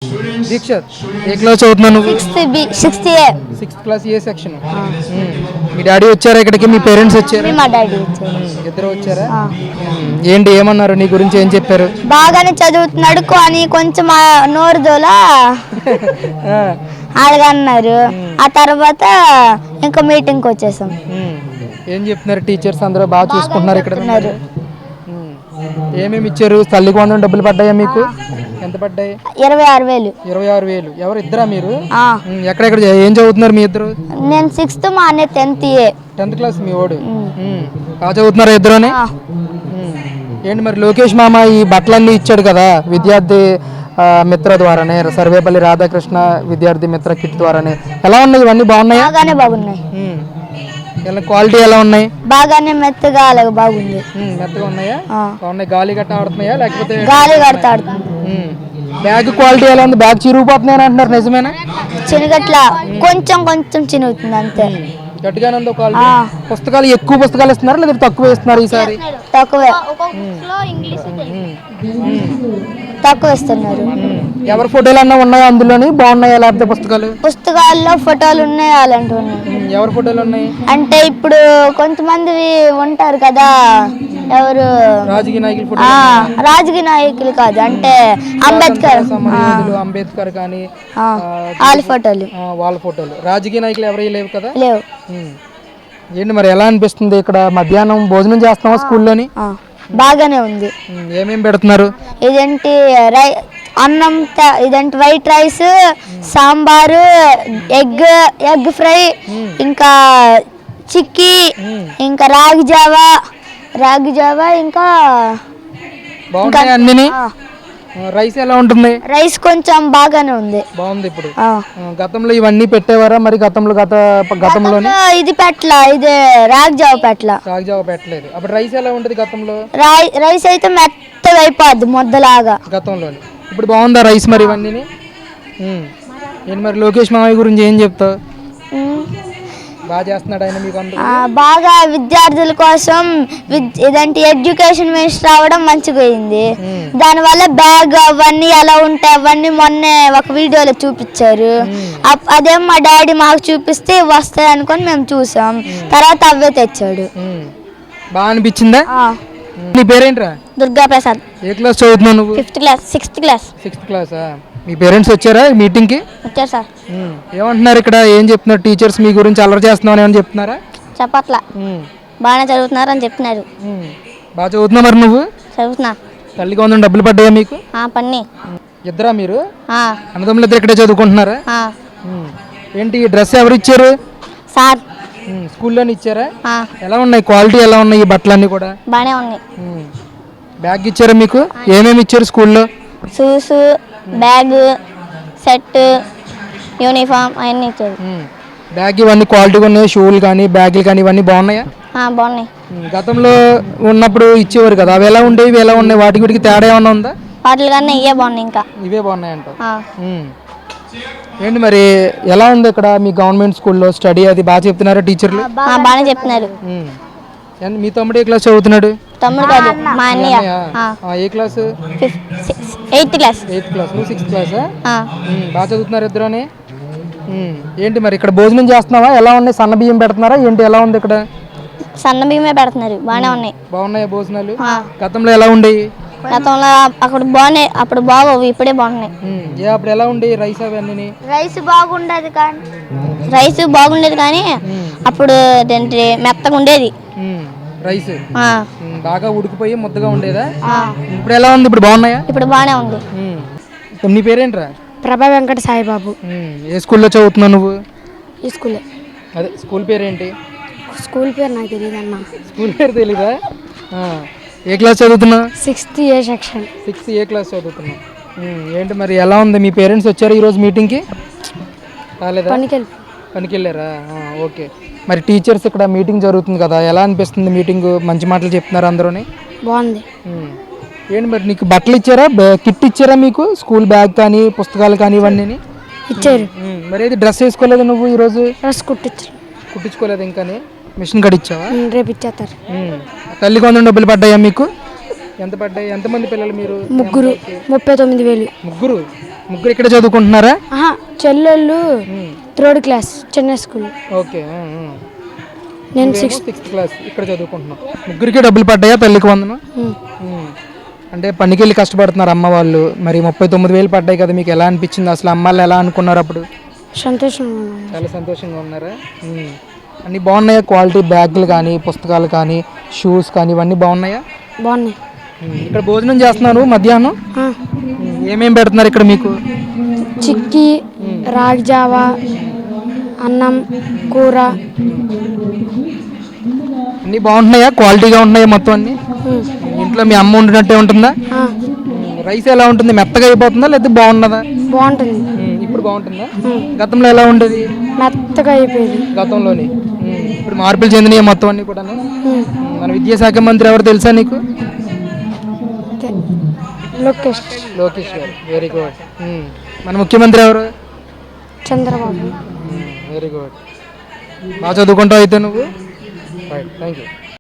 దీక్షత్ ఏ class చదువుతున్నావు నువ్వు? Sixth ఏ. Sixth class ఏ section. మీ daddy వచ్చారా ఇక్కడికి? మీ పేరెంట్స్ వచ్చారా? మా డాడీ వచ్చారు. ఇద్దరు వచ్చారా? ఏంటి ఏమన్నారు నీ గురించి, ఏం చెప్పారు? బాగానే చదువుతున్నాడు కానీ కొంచెం నోరు దోలా అడగన్నారు. ఆ తర్వాత ఇంకా మీటింగ్కి వచ్చేసాం. ఏం చెప్తున్నారు టీచర్స్? అందరూ బాగా చూసుకుంటున్నారు ఇక్కడ? ఏమేమి ఇచ్చారు? తల్లికి వందనం డబ్బులు పడ్డాయా మీకు? ఎంత పడ్డాయి? 26,000. 26,000. ఎవరు? ఇద్దరా మీరు? ఎక్కడెక్కడ ఏం చదువుతున్నారు మీ ఇద్దరు? నేను 6th, మా అన్నయ్య 10th ఏ. 10th క్లాస్ మీ వాడు. బాగా చదువుతున్నారా ఇద్దరునే? ఏంటి మరి లోకేష్ మామ ఈ బట్టలన్నీ ఇచ్చాడు కదా విద్యార్థి మిత్ర ద్వారానే, సర్వేపల్లి రాధాకృష్ణ విద్యార్థి మిత్ర కిట్ ద్వారానే. ఎలా ఉన్నాయి ఇవన్నీ? బాగున్నాయి? బాగానే బాగున్నాయి. క్వాలిటీ ఎలా ఉన్నాయి? బాగానే మెత్తగా అలాగే బాగుంది. మెత్తగా ఉన్నాయా? బాగున్నాయి. గాలి గట్ట ఆడుతున్నాయా లేకపోతే? గాలి గట్ట ఆడుతుంది. బ్యాగ్ క్వాలిటీ ఎలా ఉంది? బ్యాగ్ చిరిగిపోతున్నాయని అంటున్నారు, నిజమేనా? చిన్నగట్ల కొంచెం కొంచెం చినుగుతుంది అంతే. గట్టిగానే ఉందో క్వాలిటీ? పుస్తకాలు ఎక్కువ పుస్తకాలు ఇస్తున్నారు లేదా తక్కువ ఇస్తున్నారు ఈసారి? తక్కువే. తక్కువ ఇస్తున్నారు. ఎవరి ఫోటోలు అన్నా ఉన్నాయా అందులోని? బాగున్నాయా లేకపోతే పుస్తకాలు? పుస్తకాల్లో ఫోటోలు ఉన్నాయి, అలాంటివి ఉన్నాయి. ఎవరి ఫోటోలు ఉన్నాయి అంటే? ఇప్పుడు కొంతమంది ఉంటారు కదా, ఎవరు రాజకీయ నాయకులు? రాజకీయ నాయకులు కాదు, అంటే అంబేద్కర్ కానీ వాళ్ళ ఫోటోలు. వాళ్ళ ఫోటోలు. రాజకీయ నాయకులు ఎవరు లేవు కదా? లేవు. ఏంటి మరి ఎలా అనిపిస్తుంది ఇక్కడ? మధ్యాహ్నం భోజనం చేస్తావా స్కూల్లోని? బాగానే ఉంది. ఏమేమి పెడుతున్నారు? ఇదేంటి అన్నం, ఇదేంటి white rice, sambar, egg fry, ఇంకా చిక్కీ, ఇంకా రాగి జావా, ఇంకా అన్ని. రైస్ ఎలా ఉంటుంది? రైస్ కొంచెం బాగానే ఉంది. బాగుంది. ఇప్పుడు గతంలో ఇవన్నీ పెట్టేవారా మరి? గతంలో ఇది ఇది రాగి జావ పెట్టలేదు. అప్పుడు రైస్ ఎలా ఉంటుంది గతంలో? రైస్ అయితే మెత్తగా అయిపోద్ది ముద్దలాగా గతంలో. ఇప్పుడు బాగుందా రైస్ మరి ఇవన్నీ? నేను మరి లోకేష్ మామయ్య గురించి ఏం చెప్తావు? బాగా చేస్తున్నాడు ఆయన మీకు? బాగా విద్యార్థుల కోసం ఇదంటే ఎడ్యుకేషన్ మినిస్టర్ రావడం మంచిగా అయింది. దానివల్ల బ్యాగ్ అవన్నీ ఎలా ఉంటాయి అవన్నీ మొన్న ఒక వీడియోలో చూపించారు. అదేం మా డాడీ మాకు చూపిస్తే వస్తాయి అనుకొని మేము చూసాం. తర్వాత అవే తెచ్చాడు. బాగా అనిపించిందా? నీ పేరేంట్రా? దుర్గా ప్రసాద్. ఏ క్లాస్ చదువుతున్నావు నువ్వు? 5th class. 6th class. 6th క్లాసా? మీ పేరెంట్స్ వచ్చారా మీటింగ్కి? వచ్చారు సార్. ఏమంటున్నారు ఇక్కడ? ఏం చెప్తున్నారు టీచర్స్ మీ గురించి? అల్లరి చేస్తున్నావు అని చెప్తున్నారా? చెప్పట్లా, బాగానే చదువుతున్నారు అని చెప్తున్నారు. బాగా చదువుతున్నా మరి నువ్వు? చదువుతున్నా. తల్లికి వందనం డబ్బులు పడ్డాయా మీకు? పన్ని. ఇద్దరా మీరు? అన్నదమ్ములు ఇద్దరు ఇక్కడే చదువుకుంటున్నారా? ఏంటి డ్రెస్ ఎవరు ఇచ్చారు? సార్. స్కూల్లోనే ఇచ్చారా? ఎలా ఉన్నాయి? క్వాలిటీ ఎలా ఉన్నాయి ఈ బట్టలన్నీ కూడా? బాగానే ఉన్నాయి. బ్యాగ్ ఇచ్చారా మీకు? ఏమేమి ఇచ్చారు స్కూల్లో? షూస్, బ్యాగ్, సెట్, యూనిఫామ్ అవన్నీ ఇచ్చారు. బ్యాగ్ ఇవన్నీ క్వాలిటీగా ఉన్నాయి? షూలు కానీ బ్యాగులు కానీ ఇవన్నీ బాగున్నాయా? బాగున్నాయి. గతంలో ఉన్నప్పుడు ఇచ్చేవారు కదా, అవి ఎలా ఉండేవి? ఇవి ఎలా ఉన్నాయి? వాటికి వీటికి తేడా ఏమన్నా ఉందా? వాటి కన్నా ఇవే బాగున్నాయి. ఇంకా ఇవే బాగున్నాయంట. ఏంటి మరి ఎలా ఉంది ఇక్కడ మీ గవర్నమెంట్ స్కూల్లో స్టడీ? అది బాగా చెప్తున్నారా టీచర్లు? బాగానే చెప్తున్నారు. మీ తమ్ముడు ఏ క్లాస్ చదువుతున్నాడు? తమ్ముడు కాదు, మా అన్నయ్య. ఏ class? 8th class. 8th class. నువ్వు 6th క్లాసా? బాగా చదువుతున్నారు ఇద్దరుని. ఏంటి మరి ఇక్కడ భోజనం చేస్తున్నావా? ఎలా ఉన్నాయి? సన్న బియ్యం పెడుతున్నారా ఏంటి? ఎలా ఉంది ఇక్కడ? సన్న బియ్యమే పెడుతున్నారు. బాగానే ఉన్నాయి. బాగున్నాయా భోజనాలు? గతంలో ఎలా ఉండేవి? గతంలో అక్కడ బాగున్నాయి, అప్పుడు బాగోవు, ఇప్పుడే బాగున్నాయి. అప్పుడు ఎలా ఉండేవి రైస్ అవన్నీ? రైస్ బాగుండేది కానీ అప్పుడు మెత్తగా ఉండేది రైస్. బాగా ఉడికిపోయి ముద్దగా ఉండేదా? ఇప్పుడు ఎలా ఉంది? ఇప్పుడు బాగున్నాయా? ఇప్పుడు బాగానే ఉంది. నీ పేరేంట్రా? ప్రభా వెంకట సాయిబాబు. ఏ స్కూల్లో చదువుతున్నావు నువ్వు? ఈ స్కూలే. అదే స్కూల్ పేరేంటి? స్కూల్ పేరు నాకు తెలియదు అన్న. స్కూల్ పేరు తెలీదా? ఏ క్లాస్ చదువుతున్నావు? 6th ఏ సెక్షన్. 6th ఏ క్లాస్ చదువుతున్నావు. ఏంటి మరి ఎలా ఉంది? మీ పేరెంట్స్ వచ్చారు ఈరోజు మీటింగ్కి? రాలేదా? పనికి వెళ్ళారా? ఓకే. మరి టీచర్స్ ఇక్కడ మీటింగ్ జరుగుతుంది కదా, ఎలా అనిపిస్తుంది మీటింగ్? మంచి మాటలు చెప్తున్నారు అందరూని? బాగుంది. ఏంటి మరి నీకు బట్టలు ఇచ్చారా? కిట్ ఇచ్చారా మీకు? స్కూల్ బ్యాగ్ కానీ పుస్తకాలు కానీ ఇవన్నీ ఇచ్చారు. మరి ఏది డ్రెస్ వేసుకోలేదు నువ్వు ఈరోజు? డ్రెస్ కుట్టించుకోలేదు ఇంకా? మిషన్ కట్ ఇచ్చావా? రేపు ఇచ్చేస్తారు. తల్లికి వందనం డబ్బులు పడ్డాయా మీకు? ఎంత పడ్డాయి? ఎంతమంది పిల్లలు మీరు? ముగ్గురు. 39,000. ముగ్గురు? ముగ్గురు ఇక్కడ చదువుకుంటున్నారా? చెల్లెళ్ళు 3rd class Chennai school. Okay. నేను సిక్స్త్ క్లాస్ ఇక్కడ చదువుకుంటున్నాం. ముగ్గురికి డబ్బులు పడ్డాయా పెళ్ళికి వందనం? అంటే పనికి వెళ్ళి కష్టపడుతున్నారు అమ్మ వాళ్ళు. మరి 39,000 పడ్డాయి కదా, మీకు ఎలా అనిపించింది అసలు? అమ్మ వాళ్ళు ఎలా అనుకున్నారు అప్పుడు? సంతోషంగా. చాలా సంతోషంగా ఉన్నారా? అన్నీ బాగున్నాయా? క్వాలిటీ బ్యాగులు కానీ, పుస్తకాలు కానీ, షూస్ కానీ ఇవన్నీ బాగున్నాయా? బాగున్నాయి. ఇక్కడ భోజనం చేస్తున్నారు మధ్యాహ్నం. ఏమేమి పెడుతున్నారు ఇక్కడ మీకు? చిక్కీ, రాగి జావా, అన్నం, కూర. అన్నీ బాగుంటున్నాయా? క్వాలిటీగా ఉంటున్నాయా మొత్తం అన్నీ? ఇంట్లో మీ అమ్మ ఉండినట్టే ఉంటుందా? రైస్ ఎలా ఉంటుంది? మెత్తగా అయిపోతుందా లేదా బాగున్నదా? బాగుంటుంది. ఇప్పుడు బాగుంటుందా? గతంలో ఎలా ఉండేది? మెత్తగా అయిపోయింది గతంలోని. ఇప్పుడు మార్పులు చెందినాయి మొత్తం అన్నీ కూడా. మన విద్యాశాఖ మంత్రి ఎవరు తెలుసా నీకు? లోకేష్ గారు. Very good. మన ముఖ్యమంత్రి ఎవరు? చంద్రబాబు. Very good. బాగా చదువుకుంటావు అయితే నువ్వు. Right, thank you.